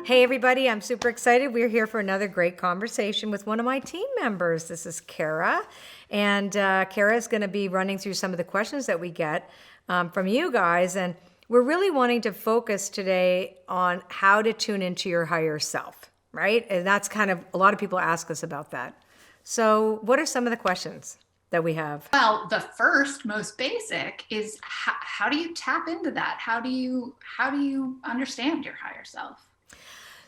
Hey everybody, I'm super excited. We're here for another great conversation with one of my team members. This is Kara, and Kara is going to be running through some of the questions that we get from you guys, and we're really wanting to focus today on how to tune into your higher self, right? And that's kind of, a lot of people ask us about that. So what are some of the questions that we have? Well, the first, most basic, is how do you tap into that? How do you understand your higher self?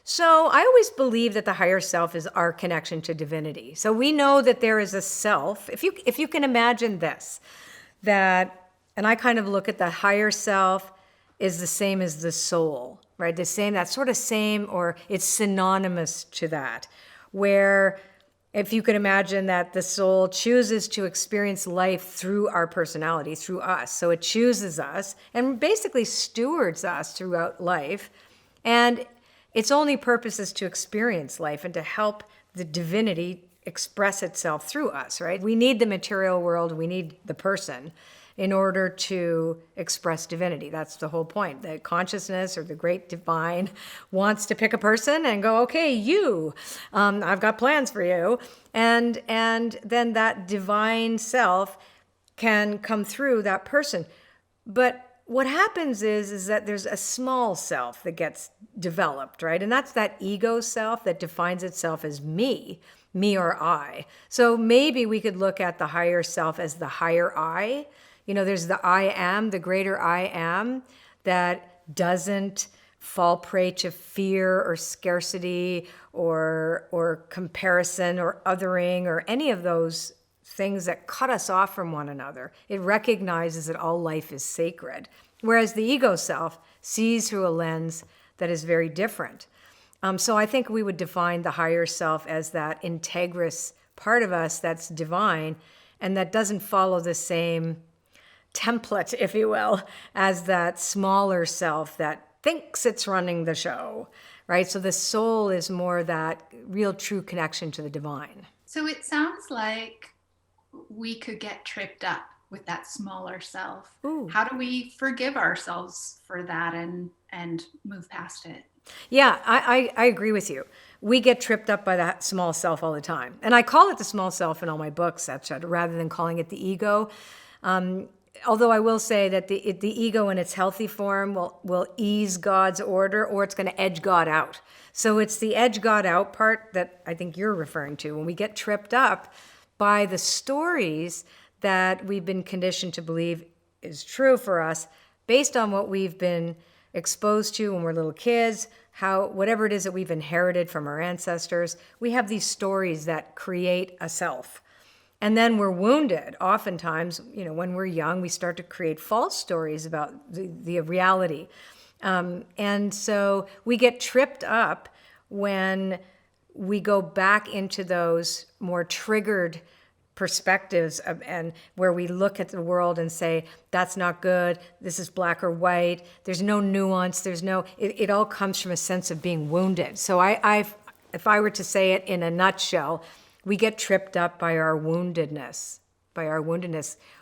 So I always believe that the higher self is our connection to divinity. So we know that there is a self. If you can imagine this, that, and I kind of look at the higher self is the same as the soul, right? The same, that sort of same, or it's synonymous to that, where if you can imagine that the soul chooses to experience life through our personality, through us. So it chooses us and basically stewards us throughout life. And its only purpose is to experience life and to help the divinity express itself through us, right? We need the material world, we need the person in order to express divinity. That's the whole point. The consciousness or the great divine wants to pick a person and go, okay, I've got plans for you. And then that divine self can come through that person. But what happens is that there's a small self that gets developed, right? And that's that ego self that defines itself as me or I. So maybe we could look at the higher self as the higher I. There's the I am, the greater I am, that doesn't fall prey to fear or scarcity or comparison or othering or any of those things that cut us off from one another. It recognizes that all life is sacred, whereas the ego self sees through a lens that is very different. So I think we would define the higher self as that integrous part of us that's divine and that doesn't follow the same template, if you will, as that smaller self that thinks it's running the show, right? So the soul is more that real true connection to the divine. So it sounds like we could get tripped up with that smaller self. Ooh. How do we forgive ourselves for that and move past it? Yeah, I agree with you. We get tripped up by that small self all the time. And I call it the small self in all my books, etc., rather than calling it the ego. Although I will say that the ego in its healthy form will ease God's order, or it's going to edge God out. So it's the edge God out part that I think you're referring to. When we get tripped up by the stories that we've been conditioned to believe is true for us, based on what we've been exposed to when we're little kids, whatever it is that we've inherited from our ancestors, we have these stories that create a self. And then we're wounded. Oftentimes, when we're young, we start to create false stories about the reality. And so we get tripped up when we go back into those more triggered perspectives and where we look at the world and say, that's not good, this is black or white, there's no nuance, it all comes from a sense of being wounded. So if I were to say it in a nutshell, we get tripped up by our woundedness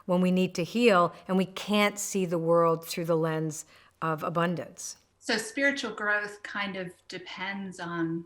when we need to heal and we can't see the world through the lens of abundance. So spiritual growth kind of depends on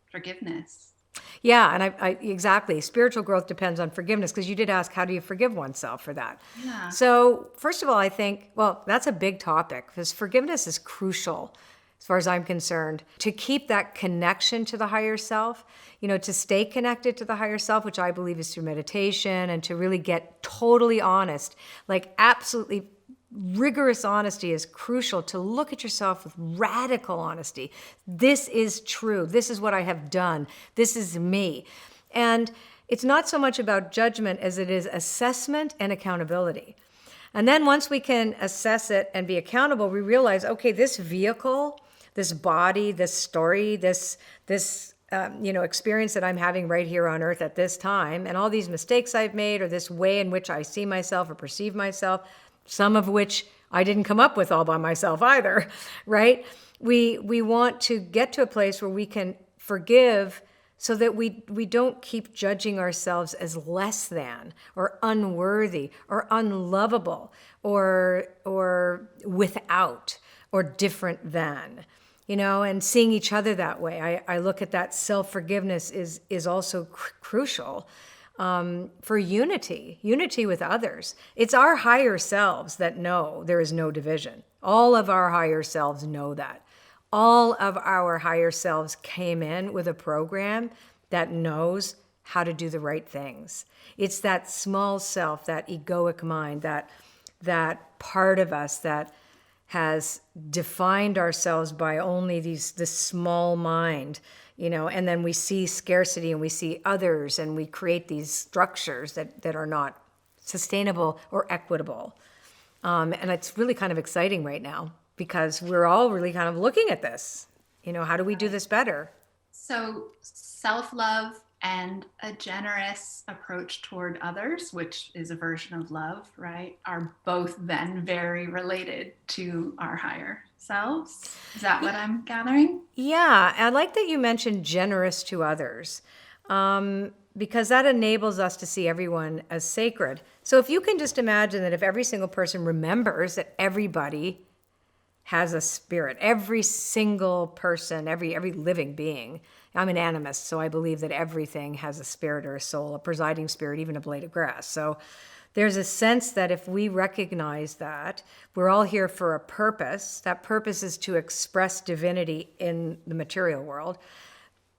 forgiveness. Yeah, and I exactly. Spiritual growth depends on forgiveness, because you did ask, how do you forgive oneself for that? Yeah. So first of all, I think, that's a big topic, because forgiveness is crucial, as far as I'm concerned, to keep that connection to the higher self, to stay connected to the higher self, which I believe is through meditation, and to really get totally honest, like absolutely rigorous honesty is crucial, to look at yourself with radical honesty. This is true. This is what I have done. This is me. And it's not so much about judgment as it is assessment and accountability. And then once we can assess it and be accountable, we realize, okay, this vehicle, this body, this story, this experience that I'm having right here on earth at this time, and all these mistakes I've made, or this way in which I see myself or perceive myself, some of which I didn't come up with all by myself either, right? We want to get to a place where we can forgive so that we don't keep judging ourselves as less than or unworthy or unlovable or without or different than. and seeing each other that way. I look at that self-forgiveness is also crucial for unity with others. It's our higher selves that know there is no division. All of our higher selves know that. All of our higher selves came in with a program that knows how to do the right things. It's that small self, that egoic mind, that part of us that has defined ourselves by only this small mind, and then we see scarcity and we see others and we create these structures that are not sustainable or equitable. And it's really kind of exciting right now because we're all really kind of looking at this. How do we do this better? So self-love and a generous approach toward others, which is a version of love, right, are both then very related to our higher selves. Is that what I'm gathering? Yeah, I like that you mentioned generous to others, because that enables us to see everyone as sacred. So if you can just imagine that if every single person remembers that everybody has a spirit, every single person, every living being. I'm an animist, so I believe that everything has a spirit or a soul, a presiding spirit, even a blade of grass. So there's a sense that if we recognize that we're all here for a purpose, that purpose is to express divinity in the material world.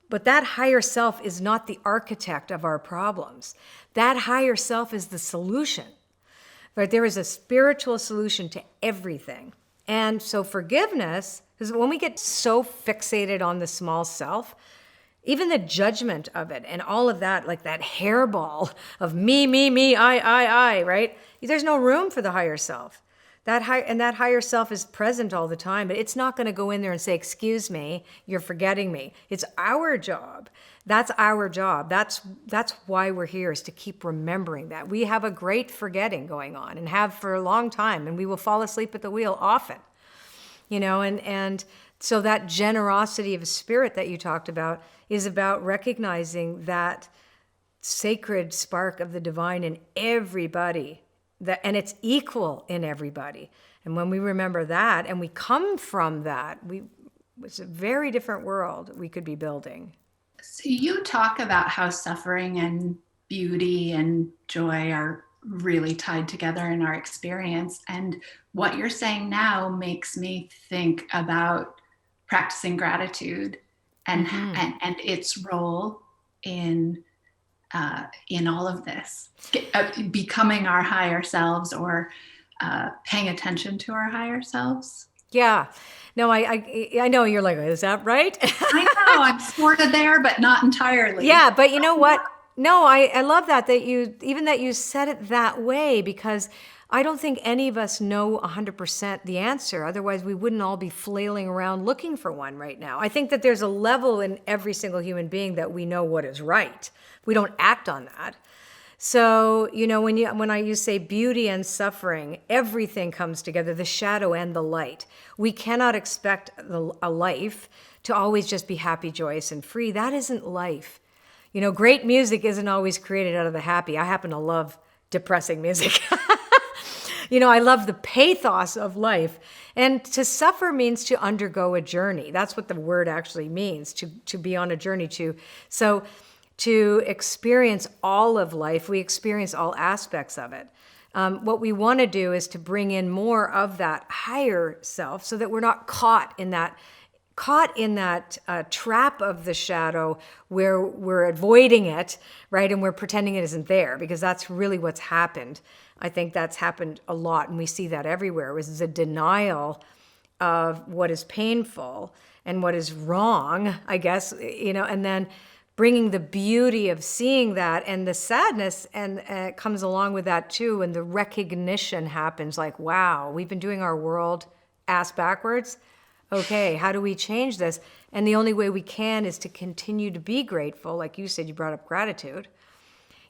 But that higher self is not the architect of our problems. That higher self is the solution. Right? There is a spiritual solution to everything. And so forgiveness, because when we get so fixated on the small self, even the judgment of it and all of that, like that hairball of me, I, right? There's no room for the higher self. That higher self is present all the time, but it's not going to go in there and say, excuse me, you're forgetting me. It's our job. That's our job. That's why we're here, is to keep remembering that. We have a great forgetting going on and have for a long time, and we will fall asleep at the wheel often. And so that generosity of spirit that you talked about is about recognizing that sacred spark of the divine in everybody, and it's equal in everybody. And when we remember that and we come from that, it's a very different world we could be building. So you talk about how suffering and beauty and joy are really tied together in our experience. And what you're saying now makes me think about practicing gratitude and its role in all of this, becoming our higher selves, or paying attention to our higher selves. Yeah. No, I know you're like, is that right? I know, I'm sort of there, but not entirely. Yeah, but you know what? No, I love that you said it that way, because I don't think any of us know 100% the answer. Otherwise, we wouldn't all be flailing around looking for one right now. I think that there's a level in every single human being that we know what is right. We don't act on that. So, when you say beauty and suffering, everything comes together, the shadow and the light. We cannot expect a life to always just be happy, joyous, and free. That isn't life. Great music isn't always created out of the happy. I happen to love depressing music. I love the pathos of life. And to suffer means to undergo a journey. That's what the word actually means, to be on a journey So to experience all of life, we experience all aspects of it. What we want to do is to bring in more of that higher self so that we're not caught in that trap of the shadow where we're avoiding it, right? And we're pretending it isn't there, because that's really what's happened. I think that's happened a lot, and we see that everywhere. It was a denial of what is painful and what is wrong, I guess, and then bringing the beauty of seeing that, and the sadness, and it comes along with that too, and the recognition happens, like, wow, we've been doing our world ass backwards. Okay, how do we change this? And the only way we can is to continue to be grateful. Like you said, you brought up gratitude.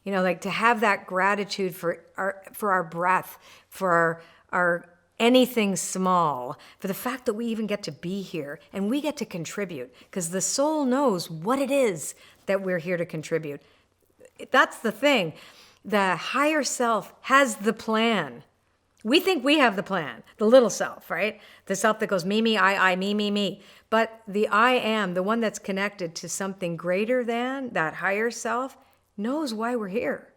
Like to have that gratitude for our breath, for our anything small, for the fact that we even get to be here and we get to contribute, because the soul knows what it is that we're here to contribute. That's the thing. The higher self has the plan. We think we have the plan, the little self, right? The self that goes me, I, me. But the I am, the one that's connected to something greater than that higher self, knows why we're here,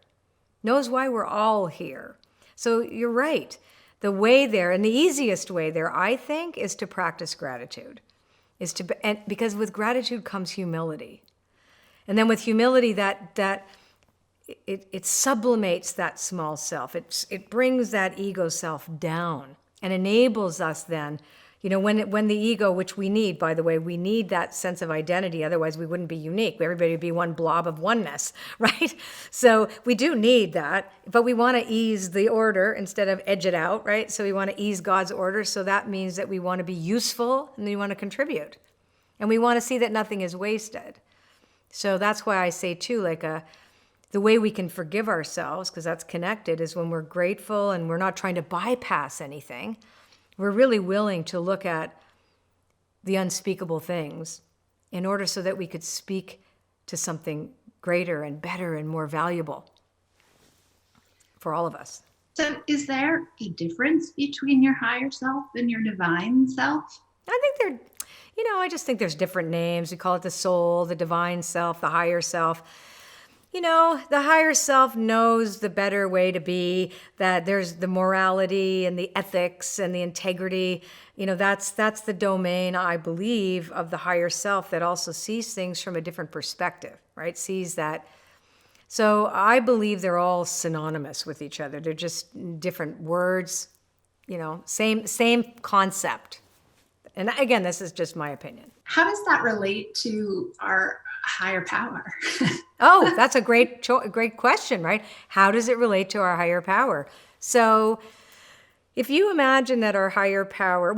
knows why we're all here. So you're right. The way there, and the easiest way there, I think, is to practice gratitude. And because with gratitude comes humility. And then with humility, it sublimates that small self. It brings that ego self down and enables us then, when the ego, which we need, by the way, we need that sense of identity. Otherwise, we wouldn't be unique. Everybody would be one blob of oneness, right? So we do need that, but we want to ease the order instead of edge it out, right? So we want to ease God's order. So that means that we want to be useful and we want to contribute. And we want to see that nothing is wasted. So that's why I say, too, the way we can forgive ourselves, because that's connected, is when we're grateful and we're not trying to bypass anything. We're really willing to look at the unspeakable things in order so that we could speak to something greater and better and more valuable for all of us. So is there a difference between your higher self and your divine self? I think I just think there's different names. We call it the soul, the divine self, the higher self. The higher self knows the better way to be, that there's the morality and the ethics and the integrity. That's the domain, I believe, of the higher self that also sees things from a different perspective, right? Sees that. So I believe they're all synonymous with each other. They're just different words, same concept. And again, this is just my opinion. How does that relate to our higher power? Oh, that's a great question, right? How does it relate to our higher power? So if you imagine that our higher power,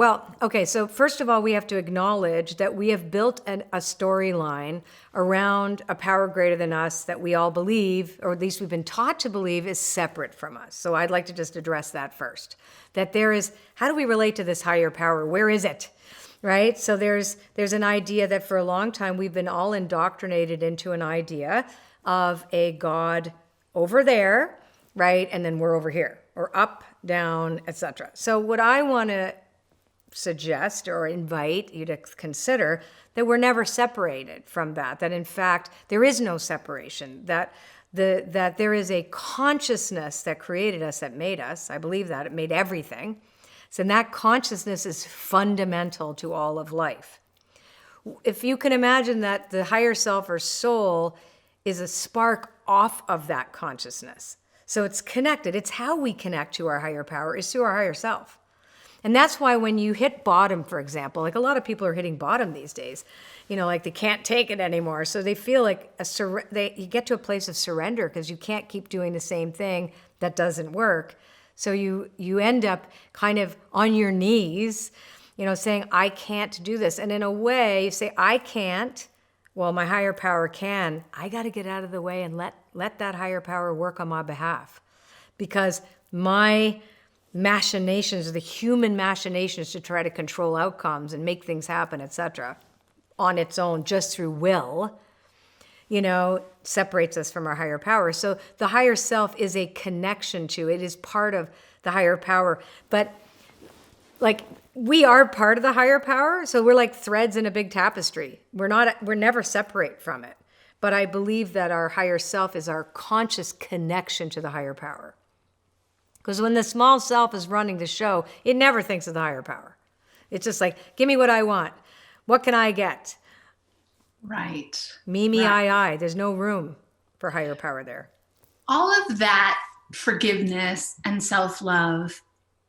so first of all, we have to acknowledge that we have built a storyline around a power greater than us that we all believe, or at least we've been taught to believe, is separate from us. So I'd like to just address that first. That how do we relate to this higher power? Where is it? Right? So there's an idea that for a long time we've been all indoctrinated into an idea of a God over there, right? And then we're over here, or up, down, etc. So what I want to suggest or invite you to consider, that we're never separated from that in fact there is no separation, that there is a consciousness that created us, that made us. I believe that it made everything. So that consciousness is fundamental to all of life. If you can imagine that the higher self or soul is a spark off of that consciousness. So it's connected. It's how we connect to our higher power, is through our higher self. And that's why when you hit bottom, for example, a lot of people are hitting bottom these days, they can't take it anymore. So they feel like you get to a place of surrender because you can't keep doing the same thing that doesn't work. So you end up kind of on your knees, saying, I can't do this. And in a way, you say, I can't. Well, my higher power can. I got to get out of the way and let that higher power work on my behalf. Because my machinations, the human machinations to try to control outcomes and make things happen, etc., on its own, just through will, separates us from our higher power. So the higher self is a connection to, it is part of the higher power. But we are part of the higher power. So we're like threads in a big tapestry. We're never separate from it. But I believe that our higher self is our conscious connection to the higher power. Because when the small self is running the show, it never thinks of the higher power. It's just like, give me what I want. What can I get? Right. Me, right. I. There's no room for higher power there. All of that forgiveness and self-love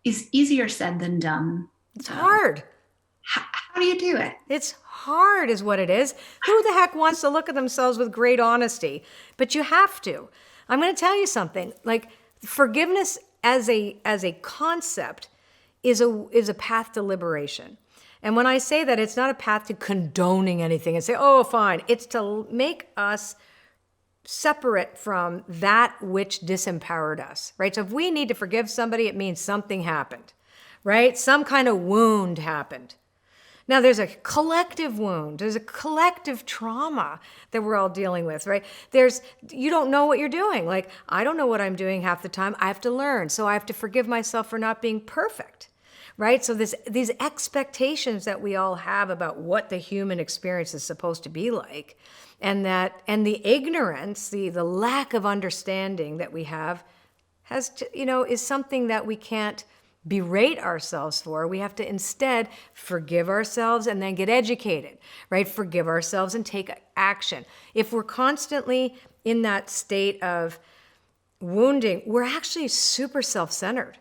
is easier said than done. It's hard. How do you do it? It's hard is what it is. Who the heck wants to look at themselves with great honesty? But you have to. I'm going to tell you something. Forgiveness as a concept is a path to liberation. And when I say that, it's not a path to condoning anything and say, oh, fine. It's to make us separate from that which disempowered us, right? So if we need to forgive somebody, it means something happened, right? Some kind of wound happened. Now, there's a collective wound. There's a collective trauma that we're all dealing with, right? You don't know what you're doing. Like, I don't know what I'm doing half the time. I have to learn. So I have to forgive myself for not being perfect, right? So these expectations that we all have about what the human experience is supposed to be like, and the ignorance, the lack of understanding that we have is something that we can't berate ourselves for. We have to instead forgive ourselves and then get educated, right? Forgive ourselves and take action. If we're constantly in that state of wounding, we're actually super self-centered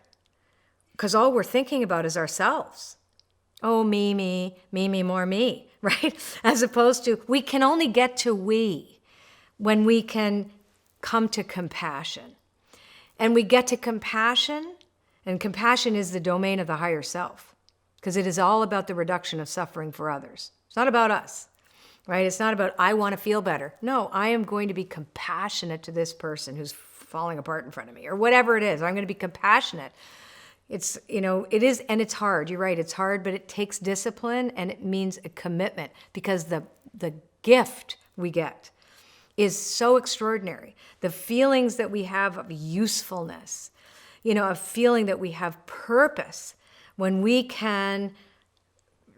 because all we're thinking about is ourselves. Oh, me, more me, right? As opposed to, we can only get to we when we can come to compassion. And we get to compassion, and compassion is the domain of the higher self, because it is all about the reduction of suffering for others. It's not about us, right? It's not about, I want to feel better. No, I am going to be compassionate to this person who's falling apart in front of me, or whatever it is. I'm going to be compassionate. It is, and it's hard. You're right, it's hard, but it takes discipline, and it means a commitment, because the gift we get is so extraordinary. The feelings that we have of usefulness, a feeling that we have purpose, when we can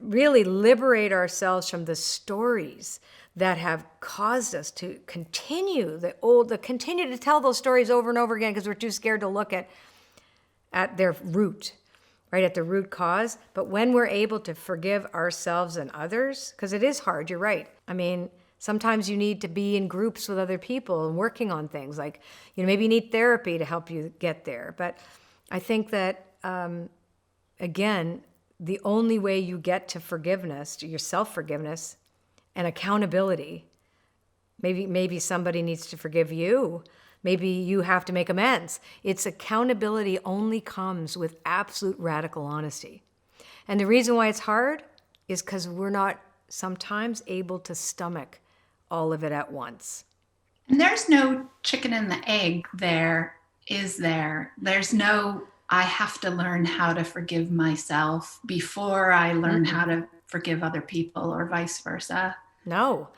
really liberate ourselves from the stories that have caused us to continue to tell those stories over and over again because we're too scared to look at their root, right, at the root cause. But when we're able to forgive ourselves and others, because it is hard, you're right. I mean, sometimes you need to be in groups with other people and working on things like, maybe you need therapy to help you get there. But I think that, again, the only way you get to forgiveness, to your self-forgiveness and accountability, maybe somebody needs to forgive you. Maybe you have to make amends. Its accountability only comes with absolute radical honesty. And the reason why it's hard is because we're not sometimes able to stomach all of it at once. And there's no chicken and the egg there, is there? There's no, I have to learn how to forgive myself before I learn how to forgive other people, or vice versa. No.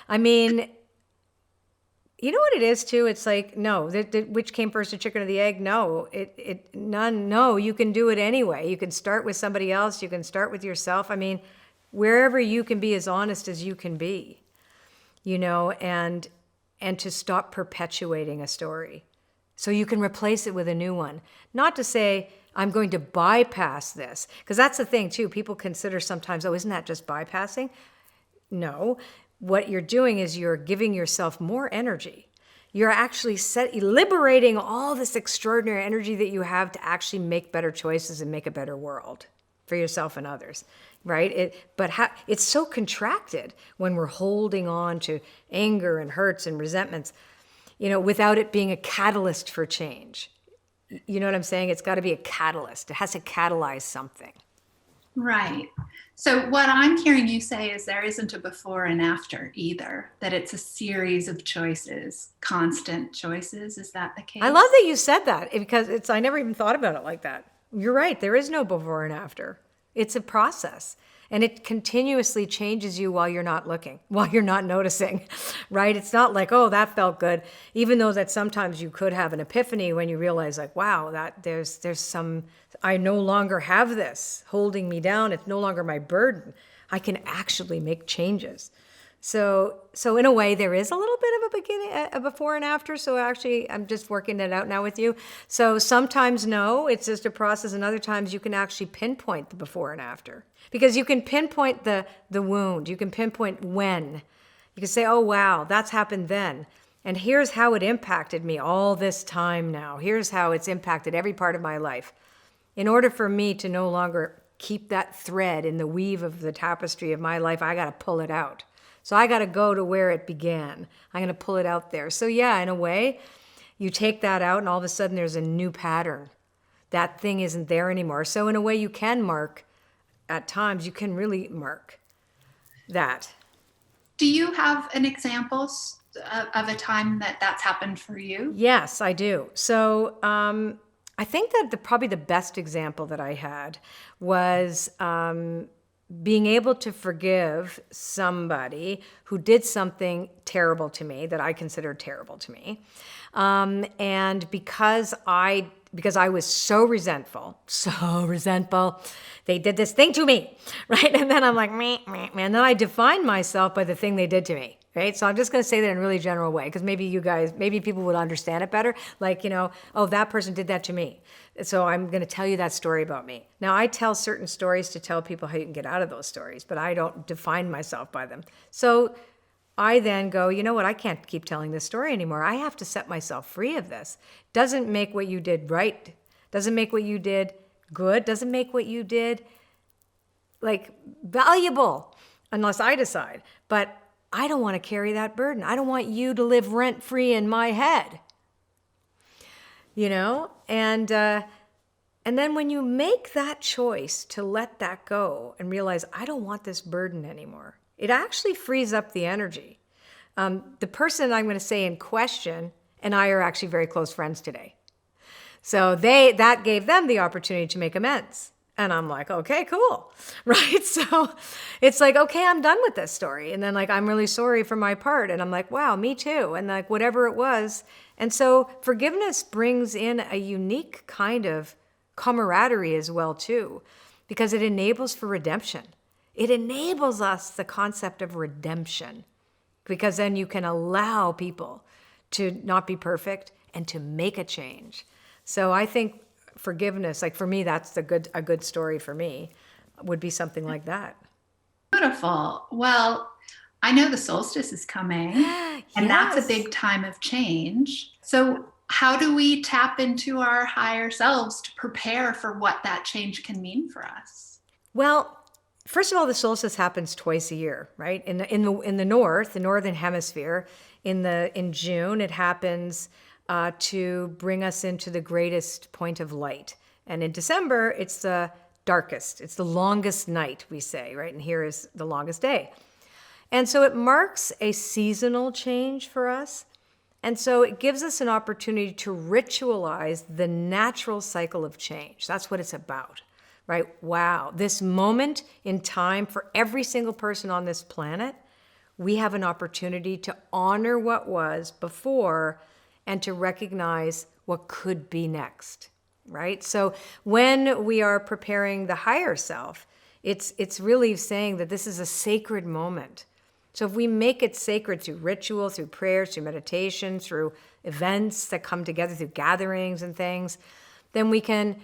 I mean, you know what it is too? It's like, no, which came first, the chicken or the egg? No, none. No, you can do it anyway. You can start with somebody else. You can start with yourself. I mean, wherever you can be as honest as you can be, and to stop perpetuating a story so you can replace it with a new one. Not to say, I'm going to bypass this, because that's the thing too. People consider sometimes, oh, isn't that just bypassing? No, what you're doing is you're giving yourself more energy. You're actually liberating all this extraordinary energy that you have to actually make better choices and make a better world for yourself and others, right? It's so contracted when we're holding on to anger and hurts and resentments, without it being a catalyst for change. You know what I'm saying? It's got to be a catalyst. It has to catalyze something. Right. So what I'm hearing you say is there isn't a before and after either, that it's a series of choices, constant choices. Is that the case? I love that you said that, because I never even thought about it like that. You're right. There is no before and after. It's a process, and it continuously changes you while you're not looking, while you're not noticing, right? It's not like, oh, that felt good, even though that sometimes you could have an epiphany when you realize, like, wow, that there's some, I no longer have this holding me down. It's no longer my burden. I can actually make changes. So in a way, there is a little bit of a beginning, a before and after. So actually, I'm just working it out now with you. So sometimes, no, it's just a process. And other times you can actually pinpoint the before and after, because you can pinpoint the wound. You can pinpoint when. You can say, oh, wow, that's happened then. And here's how it impacted me all this time now. Here's how it's impacted every part of my life. In order for me to no longer keep that thread in the weave of the tapestry of my life, I got to pull it out. So I got to go to where it began. I'm going to pull it out there. So yeah, in a way, you take that out and all of a sudden there's a new pattern. That thing isn't there anymore. So in a way, you can mark, at times, you can really mark that. Do you have an example of a time that that's happened for you? Yes, I do. So I think that probably the best example that I had was being able to forgive somebody who did something terrible to me that I considered terrible to me. And because I was so resentful, they did this thing to me, right? And then I'm like, meh, meh, meh. And then I define myself by the thing they did to me, right? So I'm just going to say that in a really general way, because maybe people would understand it better. Like, oh, that person did that to me. So I'm going to tell you that story about me. Now, I tell certain stories to tell people how you can get out of those stories, but I don't define myself by them. So I then go, you know what? I can't keep telling this story anymore. I have to set myself free of this. Doesn't make what you did right. Doesn't make what you did good. Doesn't make what you did valuable unless I decide. But I don't want to carry that burden. I don't want you to live rent-free in my head. And then when you make that choice to let that go and realize, I don't want this burden anymore, it actually frees up the energy. The person I'm going to say in question and I are actually very close friends today. So that gave them the opportunity to make amends. And I'm like, okay, cool, right? So it's like, okay, I'm done with this story. And then I'm really sorry for my part. And I'm like, wow, me too. And whatever it was. And so forgiveness brings in a unique kind of camaraderie as well too, because it enables for redemption. It enables us the concept of redemption, because then you can allow people to not be perfect and to make a change. So I think forgiveness, for me, that's a good story for me, would be something like that. Beautiful. Well, I know the solstice is coming, and that's a big time of change. So how do we tap into our higher selves to prepare for what that change can mean for us? Well, first of all, the solstice happens twice a year, right? In the north, the northern hemisphere, in June, it happens to bring us into the greatest point of light. And in December, it's the darkest. It's the longest night, we say, right? And here is the longest day. And so it marks a seasonal change for us. And so it gives us an opportunity to ritualize the natural cycle of change. That's what it's about, right? Wow. This moment in time for every single person on this planet, we have an opportunity to honor what was before and to recognize what could be next, right? So when we are preparing the higher self, it's really saying that this is a sacred moment. So if we make it sacred through ritual, through prayers, through meditation, through events that come together, through gatherings and things, then we can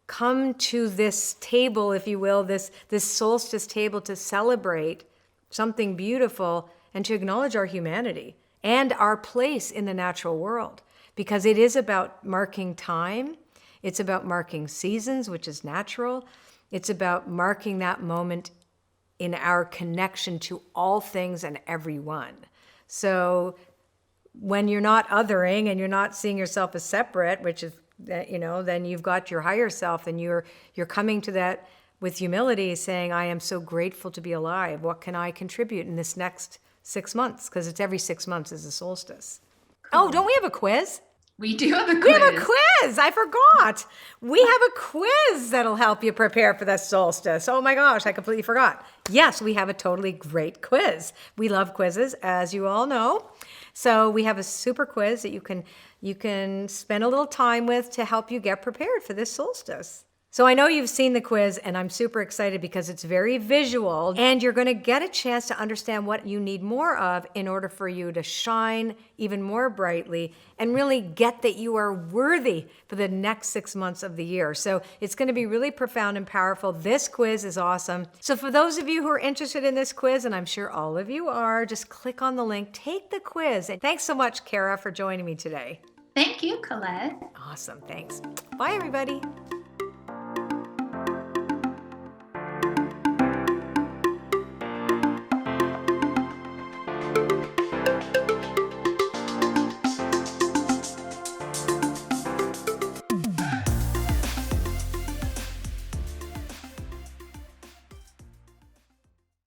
come to this table, if you will, this solstice table, to celebrate something beautiful and to acknowledge our humanity and our place in the natural world. Because it is about marking time. It's about marking seasons, which is natural. It's about marking that moment in our connection to all things and everyone. So when you're not othering and you're not seeing yourself as separate, which is, then you've got your higher self, and you're coming to that with humility, saying, I am so grateful to be alive. What can I contribute in this next 6 months? Because it's every 6 months is a solstice. Cool. Oh, don't we have a quiz? We do have a quiz. We have a quiz. I forgot. We have a quiz that'll help you prepare for the solstice. Oh my gosh, I completely forgot. Yes, we have a totally great quiz. We love quizzes, as you all know. So we have a super quiz that you can spend a little time with to help you get prepared for this solstice. So I know you've seen the quiz, and I'm super excited because it's very visual, and you're going to get a chance to understand what you need more of in order for you to shine even more brightly and really get that you are worthy for the next 6 months of the year. So it's going to be really profound and powerful. This quiz is awesome. So for those of you who are interested in this quiz, and I'm sure all of you are, just click on the link, take the quiz. And thanks so much, Kara, for joining me today. Thank you, Colette. Awesome. Thanks. Bye, everybody.